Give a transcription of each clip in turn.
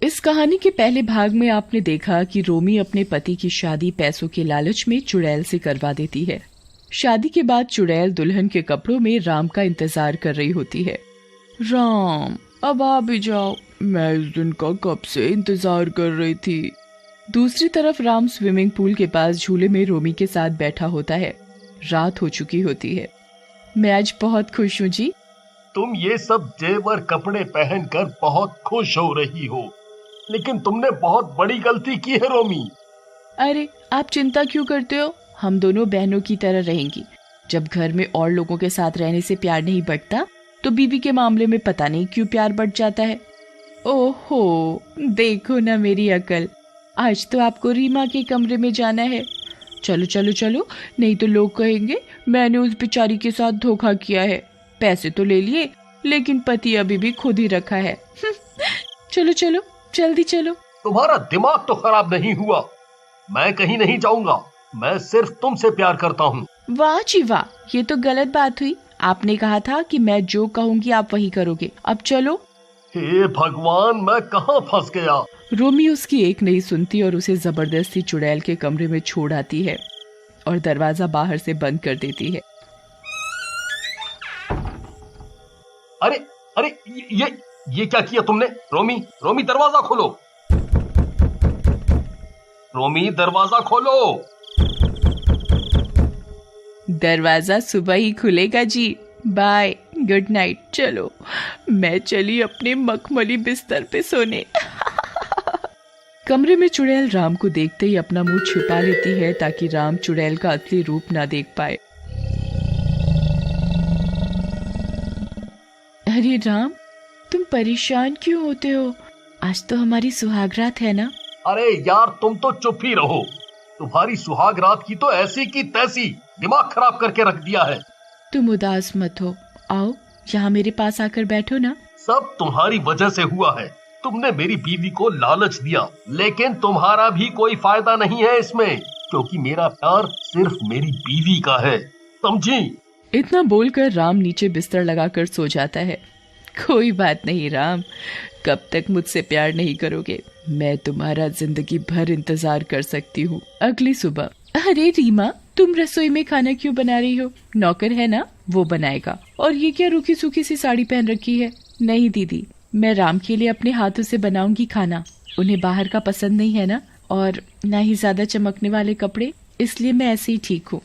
इस कहानी के पहले भाग में आपने देखा कि रोमी अपने पति की शादी पैसों के लालच में चुड़ैल से करवा देती है। शादी के बाद चुड़ैल दुल्हन के कपड़ों में राम का इंतजार कर रही होती है। राम, अब आ भी जाओ, मैं इस दिन का कब से इंतजार कर रही थी। दूसरी तरफ राम स्विमिंग पूल के पास झूले में रोमी के साथ बैठा होता है। रात हो चुकी होती है। मैं आज बहुत खुश हूँ जी। तुम ये सब जेवर कपड़े पहनकर बहुत खुश हो रही हो, लेकिन तुमने बहुत बड़ी गलती की है रोमी। अरे आप चिंता क्यों करते हो, हम दोनों बहनों की तरह रहेंगी। जब घर में और लोगों के साथ रहने से प्यार नहीं बढ़ता तो बीवी के मामले में पता नहीं क्यों प्यार बढ़ जाता है। ओहो, देखो ना मेरी अकल। आज तो आपको रीमा के कमरे में जाना है। चलो चलो चलो, नहीं तो लोग कहेंगे मैंने उस बेचारी के साथ धोखा किया है। पैसे तो ले लिए लेकिन पति अभी भी खुद ही रखा है। चलो चलो जल्दी चलो। तुम्हारा दिमाग तो खराब नहीं हुआ? मैं कहीं नहीं जाऊंगा, मैं सिर्फ तुमसे प्यार करता हूँ। वाह जी वाह, ये तो गलत बात हुई। आपने कहा था कि मैं जो कहूँगी आप वही करोगे। अब चलो। हे भगवान, मैं कहाँ फंस गया। रोमी उसकी एक नहीं सुनती और उसे जबरदस्ती चुड़ैल के कमरे में छोड़ आती है और दरवाजा बाहर से बंद कर देती है। अरे अरे, ये क्या किया तुमने? रोमी, रोमी दरवाजा खोलो। रोमी दरवाजा खोलो। दरवाजा सुबह ही खुलेगा जी। Bye, good night. चलो, मैं चली अपने मखमली बिस्तर पे सोने। कमरे में चुड़ैल राम को देखते ही अपना मुंह छिपा लेती है ताकि राम चुड़ैल का असली रूप ना देख पाए। अरे राम, तुम परेशान क्यों होते हो? आज तो हमारी सुहागरात है ना। अरे यार, तुम तो चुप ही रहो। तुम्हारी सुहागरात की तो ऐसी की तैसी दिमाग खराब करके रख दिया है। तुम उदास मत हो, आओ यहाँ मेरे पास आकर बैठो ना। सब तुम्हारी वजह से हुआ है। तुमने मेरी बीवी को लालच दिया, लेकिन तुम्हारा भी कोई फायदा नहीं है इसमें, क्योंकि मेरा प्यार सिर्फ मेरी बीवी का है, समझी? इतना बोलकर राम नीचे बिस्तर लगाकर सो जाता है। कोई बात नहीं राम, कब तक मुझसे प्यार नहीं करोगे? मैं तुम्हारा जिंदगी भर इंतजार कर सकती हूँ। अगली सुबह। अरे रीमा, तुम रसोई में खाना क्यों बना रही हो? नौकर है ना, वो बनाएगा। और ये क्या रूखी सूखी सी साड़ी पहन रखी है? नहीं दीदी, मैं राम के लिए अपने हाथों से बनाऊंगी खाना। उन्हें बाहर का पसंद नहीं है ना, और ना ही ज्यादा चमकने वाले कपड़े, इसलिए मैं ऐसे ही ठीक हूँ।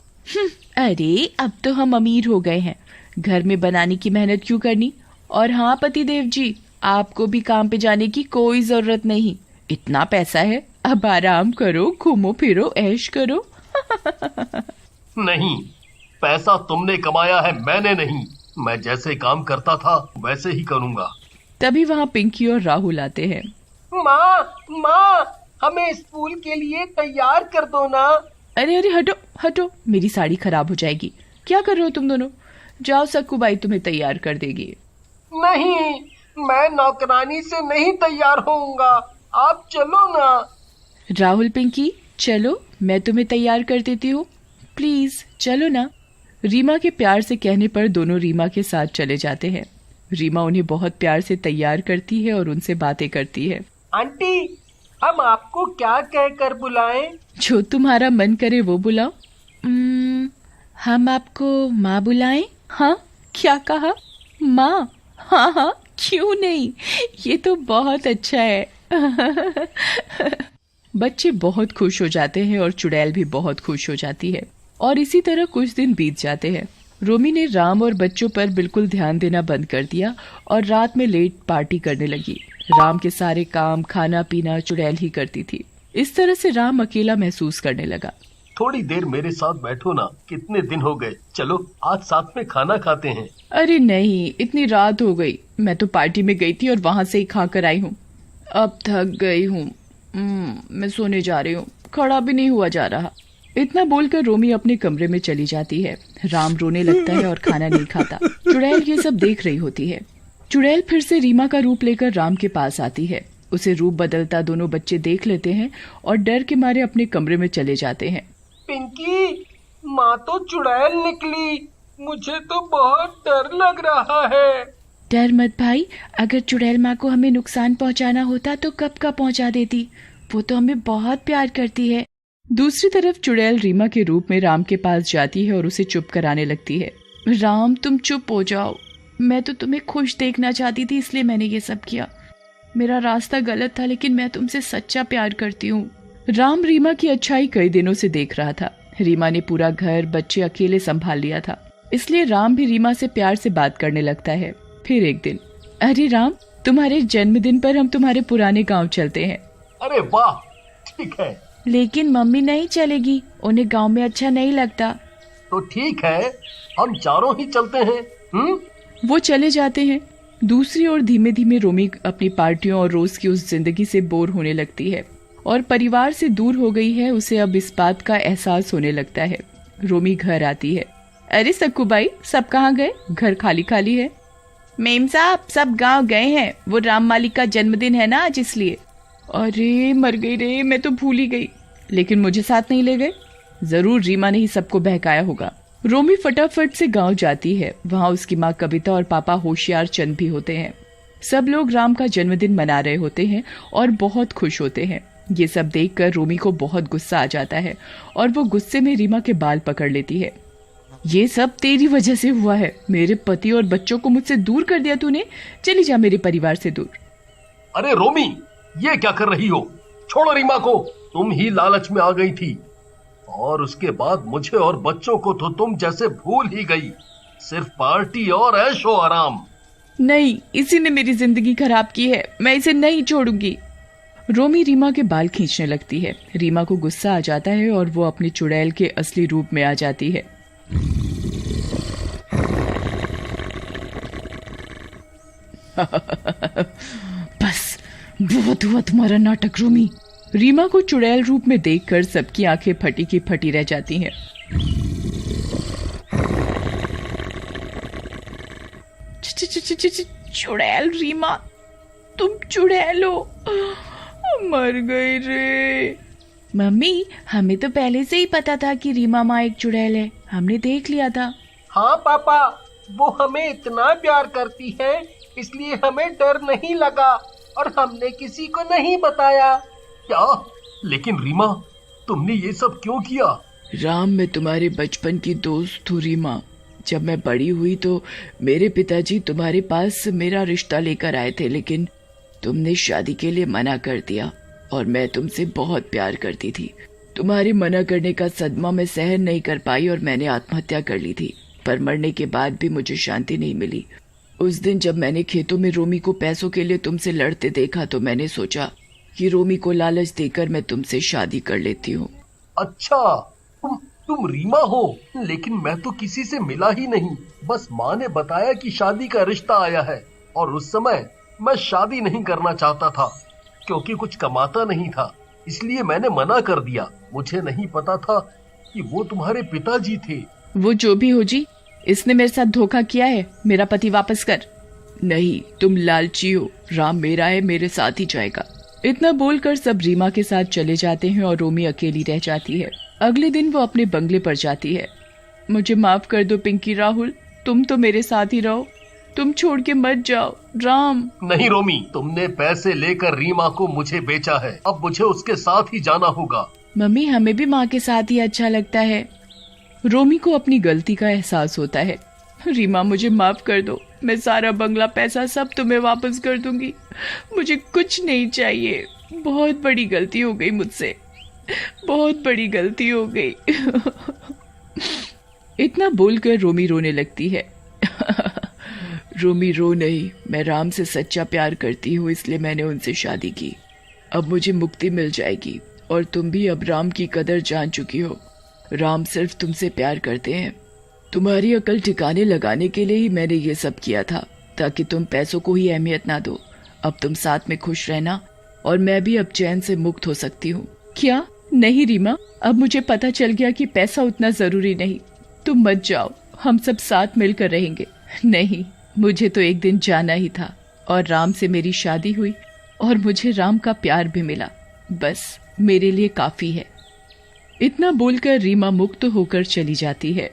अरे अब तो हम अमीर हो गए हैं, घर में बनाने की मेहनत क्यों करनी? और हाँ पतिदेव जी, आपको भी काम पे जाने की कोई जरूरत नहीं। इतना पैसा है, अब आराम करो, घूमो फिरो, ऐश करो। नहीं, पैसा तुमने कमाया है, मैंने नहीं। मैं जैसे काम करता था वैसे ही करूँगा। तभी वहाँ पिंकी और राहुल आते हैं। माँ, हमें स्कूल के लिए तैयार कर दो ना। अरे अरे हटो हटो, मेरी साड़ी खराब हो जाएगी। क्या कर रहे हो तुम दोनों? जाओ, सक्कू बाई तुम्हें तैयार कर देगी। नहीं, मैं नौकरानी से नहीं तैयार होऊंगा, आप चलो ना। राहुल, पिंकी चलो, मैं तुम्हें तैयार कर देती हूँ, प्लीज चलो ना। रीमा के प्यार से कहने पर दोनों रीमा के साथ चले जाते हैं। रीमा उन्हें बहुत प्यार से तैयार करती है और उनसे बातें करती है। आंटी, हम आपको क्या कहकर बुलाएं? जो तुम्हारा मन करे वो बुलाओ। हम आपको माँ बुलाएं? हाँ, क्या कहा? माँ? हाँ हाँ, क्यों नहीं, ये तो बहुत अच्छा है। बच्चे बहुत खुश हो जाते हैं और चुड़ैल भी बहुत खुश हो जाती है। और इसी तरह कुछ दिन बीत जाते हैं। रोमी ने राम और बच्चों पर बिल्कुल ध्यान देना बंद कर दिया और रात में लेट पार्टी करने लगी। राम के सारे काम, खाना पीना चुड़ैल ही करती थी। इस तरह से राम अकेला महसूस करने लगा। थोड़ी देर मेरे साथ बैठो ना, कितने दिन हो गए। चलो आज साथ में खाना खाते हैं। अरे नहीं, इतनी रात हो गई। मैं तो पार्टी में गई थी और वहाँ से ही खा कर आई हूँ। अब थक गई हूँ, मैं सोने जा रही हूँ, खड़ा भी नहीं हुआ जा रहा। इतना बोलकर रोमी अपने कमरे में चली जाती है। राम रोने लगता है और खाना नहीं खाता। चुड़ैल ये सब देख रही होती है। चुड़ैल फिर से रीमा का रूप लेकर राम के पास आती है। उसे रूप बदलता दोनों बच्चे देख लेते हैं और डर के मारे अपने कमरे में चले जाते हैं। पिंकी, माँ तो चुड़ैल निकली, मुझे तो बहुत डर लग रहा है। डर मत भाई, अगर चुड़ैल माँ को हमें नुकसान पहुंचाना होता तो कब का पहुंचा देती। वो तो हमें बहुत प्यार करती है। दूसरी तरफ चुड़ैल रीमा के रूप में राम के पास जाती है और उसे चुप कराने लगती है। राम तुम चुप हो जाओ, मैं तो तुम्हें खुश देखना चाहती थी इसलिए मैंने ये सब किया। मेरा रास्ता गलत था लेकिन मैं तुमसे सच्चा प्यार करती हूँ। राम रीमा की अच्छाई कई दिनों से देख रहा था। रीमा ने पूरा घर बच्चे अकेले संभाल लिया था, इसलिए राम भी रीमा से प्यार से बात करने लगता है। फिर एक दिन, अरे राम, तुम्हारे जन्मदिन पर हम तुम्हारे पुराने गांव चलते हैं। अरे वाह, ठीक है। लेकिन मम्मी नहीं चलेगी, उन्हें गांव में अच्छा नहीं लगता। तो ठीक है, हम चारों ही चलते हैं। वो चले जाते हैं। दूसरी ओर धीमे धीमे रोमी अपनी पार्टियों और रोज की उस जिंदगी से बोर होने लगती है और परिवार से दूर हो गई है। उसे अब इस बात का एहसास होने लगता है। रोमी घर आती है। अरे सक्कू बाई, सब कहाँ गए? घर खाली खाली है। मेम साहब, सब गांव गए हैं, वो राम मालिक का जन्मदिन है ना आज, इसलिए। अरे मर गई रे, मैं तो भूल ही गई। लेकिन मुझे साथ नहीं ले गए? जरूर रीमा ने ही सबको बहकाया होगा। रोमी फटाफट से गांव जाती है। वहां उसकी माँ कविता और पापा होशियार चंद भी होते हैं। सब लोग राम का जन्मदिन मना रहे होते हैं और बहुत खुश होते हैं। ये सब देखकर रोमी को बहुत गुस्सा आ जाता है और वो गुस्से में रीमा के बाल पकड़ लेती है। ये सब तेरी वजह से हुआ है। मेरे पति और बच्चों को मुझसे दूर कर दिया तूने। चली जा मेरे परिवार से दूर। अरे रोमी, ये क्या कर रही हो? छोड़ो रीमा को। तुम ही लालच में आ गई थी और उसके बाद मुझे और बच्चों को तो तुम जैसे भूल ही गई। सिर्फ पार्टी और ऐशो आराम। नहीं, इसी ने मेरी जिंदगी खराब की है। मैं इसे नहीं छोड़ूंगी। रोमी रीमा के बाल खींचने लगती है। रीमा को गुस्सा आ जाता है और वो अपनी चुड़ैल के असली रूप में आ जाती है। बस बहुत हुआ तुम्हारा नाटक रोमी। रीमा को चुड़ैल रूप में देखकर सबकी आंखें फटी की फटी रह जाती हैं। चुड़ैल रीमा, तुम चुड़ैल हो। मर गई रे। मम्मी, हमें तो पहले से ही पता था कि रीमा माँ एक चुड़ैल है। हमने देख लिया था। हाँ पापा, वो हमें इतना प्यार करती है इसलिए हमें डर नहीं लगा और हमने किसी को नहीं बताया। क्या? लेकिन रीमा, तुमने ये सब क्यों किया? राम, मैं तुम्हारे बचपन की दोस्त हूँ रीमा। जब मैं बड़ी हुई तो मेरे पिताजी तुम्हारे पास मेरा रिश्ता लेकर आए थे, लेकिन तुमने शादी के लिए मना कर दिया और मैं तुमसे बहुत प्यार करती थी। तुम्हारे मना करने का सदमा मैं सहन नहीं कर पाई और मैंने आत्महत्या कर ली थी। पर मरने के बाद भी मुझे शांति नहीं मिली। उस दिन जब मैंने खेतों में रोमी को पैसों के लिए तुमसे लड़ते देखा तो मैंने सोचा कि रोमी को लालच देकर मैं तुमसे शादी कर लेती हूँ। अच्छा, तुम रीमा हो? लेकिन मैं तो किसी से मिला ही नहीं। बस माँ ने बताया कि शादी का रिश्ता आया है और उस समय मैं शादी नहीं करना चाहता था क्योंकि कुछ कमाता नहीं था, इसलिए मैंने मना कर दिया। मुझे नहीं पता था कि वो तुम्हारे पिताजी थे। वो जो भी हो जी, इसने मेरे साथ धोखा किया है। मेरा पति वापस कर। नहीं, तुम लालची हो। राम मेरा है, मेरे साथ ही जाएगा। इतना बोलकर सब रीमा के साथ चले जाते हैं और रोमी अकेली रह जाती है। अगले दिन वो अपने बंगले पर जाती है। मुझे माफ कर दो पिंकी राहुल, तुम तो मेरे साथ ही रहो, तुम छोड़ के मत जाओ। राम। नहीं रोमी, तुमने पैसे लेकर रीमा को मुझे बेचा है, अब मुझे उसके साथ ही जाना होगा। मम्मी, हमें भी माँ के साथ ही अच्छा लगता है। रोमी को अपनी गलती का एहसास होता है। रीमा, मुझे माफ कर दो, मैं सारा बंगला पैसा सब तुम्हें वापस कर दूंगी। मुझे कुछ नहीं चाहिए। बहुत बड़ी गलती हो गई मुझसे, बहुत बड़ी गलती हो गई। इतना बोलकर रोमी रोने लगती है। रोमी रो नहीं, मैं राम से सच्चा प्यार करती हूँ, इसलिए मैंने उनसे शादी की। अब मुझे मुक्ति मिल जाएगी और तुम भी अब राम की कदर जान चुकी हो। राम सिर्फ तुमसे प्यार करते हैं। तुम्हारी अकल ठिकाने लगाने के लिए ही मैंने ये सब किया था, ताकि तुम पैसों को ही अहमियत ना दो। अब तुम साथ में खुश रहना और मैं भी अब चैन से मुक्त हो सकती हूँ। क्या? नहीं रीमा, अब मुझे पता चल गया कि पैसा उतना जरूरी नहीं। तुम मत जाओ, हम सब साथ मिलकर रहेंगे। नहीं, मुझे तो एक दिन जाना ही था और राम से मेरी शादी हुई और मुझे राम का प्यार भी मिला। बस मेरे लिए काफी है। इतना बोलकर रीमा मुक्त होकर चली जाती है।